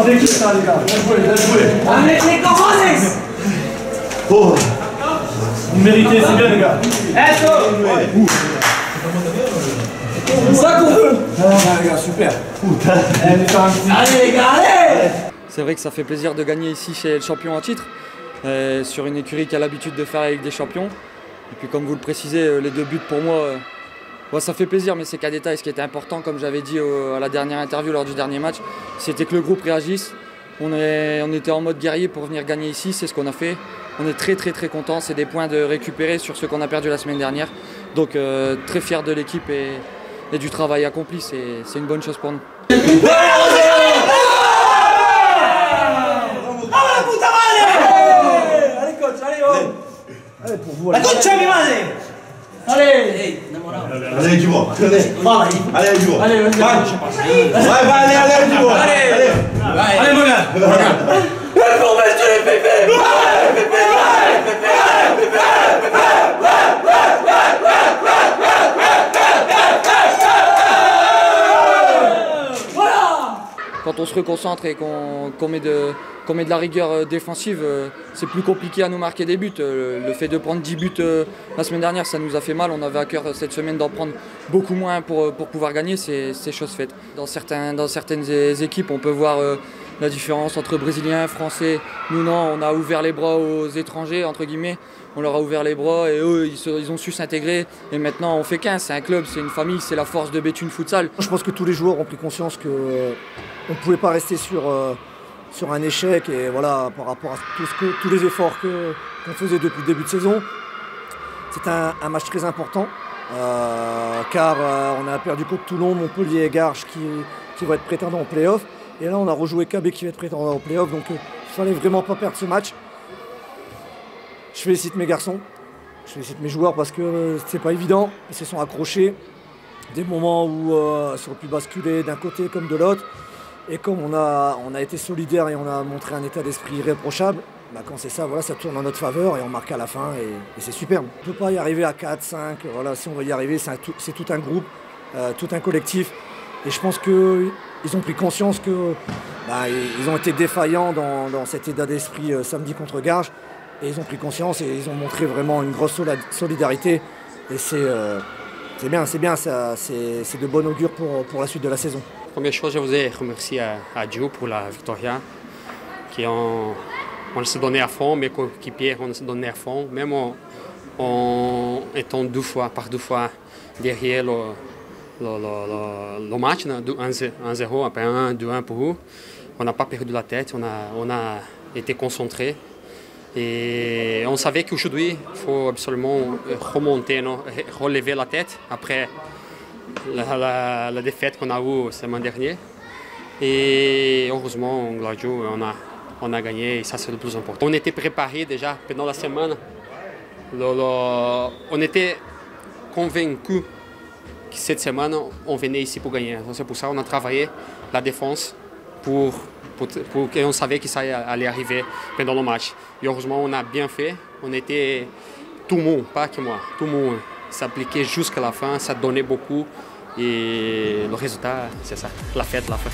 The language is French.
avec ça, les gars. Bien joué, bien joué. Avec les cojones. Oh. Vous méritez, c'est bien, les gars. C'est ça qu'on veut. Les gars, super. Allez, les gars, allez. C'est vrai que ça fait plaisir de gagner ici chez le champion en titre, sur une écurie qui a l'habitude de faire avec des champions. Et puis comme vous le précisez, les 2 buts pour moi, ça fait plaisir, mais c'est qu'à détail. Ce qui était important, comme j'avais dit à la dernière interview lors du dernier match, c'était que le groupe réagisse. On était en mode guerrier pour venir gagner ici, c'est ce qu'on a fait. On est très contents, c'est des points de récupérer sur ce qu'on a perdu la semaine dernière. Donc très fiers de l'équipe et du travail accompli, c'est une bonne chose pour nous. Allez, pour vous, La concha mi madre. Allez. Allez, du bois. Allez, du bois. Allez, vas-y. Allez, du bois. Allez, mon gars. Pour mettre les pépés. Quand on se reconcentre et qu'on met de la rigueur défensive, c'est plus compliqué à nous marquer des buts. Le fait de prendre 10 buts la semaine dernière, ça nous a fait mal. On avait à cœur cette semaine d'en prendre beaucoup moins pour pouvoir gagner, c'est chose faite. Dans certaines équipes, on peut voir la différence entre Brésiliens, Français. Nous, non, on a ouvert les bras aux étrangers, entre guillemets. On leur a ouvert les bras et eux, ils ont su s'intégrer. Et maintenant, on fait 15, c'est un club, c'est une famille, c'est la force de Béthune Futsal. Je pense que tous les joueurs ont pris conscience qu'on ne pouvait pas rester sur un échec. Et voilà, par rapport à tous les efforts qu'on faisait depuis le début de saison, c'est un match très important. Car on a perdu contre Toulon, Montpellier et Garches qui vont être prétendants au play-off. Et là, on a rejoué KB qui va être prétendant au play-off. Donc, il ne fallait vraiment pas perdre ce match. Je félicite mes garçons, je félicite mes joueurs parce que c'est pas évident. Ils se sont accrochés. Des moments où ils ont pu basculer d'un côté comme de l'autre. Et comme on a été solidaires et on a montré un état d'esprit irréprochable, bah quand c'est ça, voilà, ça tourne en notre faveur et on marque à la fin et c'est superbe. On ne peut pas y arriver à 4, 5, voilà, si on veut y arriver, c'est tout un groupe, tout un collectif. Et je pense qu'ils ont pris conscience qu'ils ont été défaillants dans cet état d'esprit samedi contre Garges. Et ils ont pris conscience et ils ont montré vraiment une grosse solidarité. Et c'est bien, c'est de bon augure pour la suite de la saison. Première chose, je voudrais remercier à Dieu pour la victoire. On se donnait à fond, mes coéquipiers, on se donnait à fond. Même en étant par deux fois derrière le match, 1-0, après 1-2-1 pour eux. On n'a pas perdu la tête, on a été concentrés. Et on savait qu'aujourd'hui, il faut absolument remonter, relever la tête après la défaite qu'on a eue la semaine dernière. Et heureusement, Gladio, on a gagné et ça c'est le plus important. On était préparés déjà pendant la semaine. On était convaincus que cette semaine, on venait ici pour gagner. C'est pour ça qu'on a travaillé la défense pour qu'on savait que ça allait arriver pendant le match. Et heureusement, on a bien fait. On était tout le monde, pas que moi, tout le monde s'appliquait jusqu'à la fin, ça donnait beaucoup. Et le résultat, c'est ça, la fête, la fin.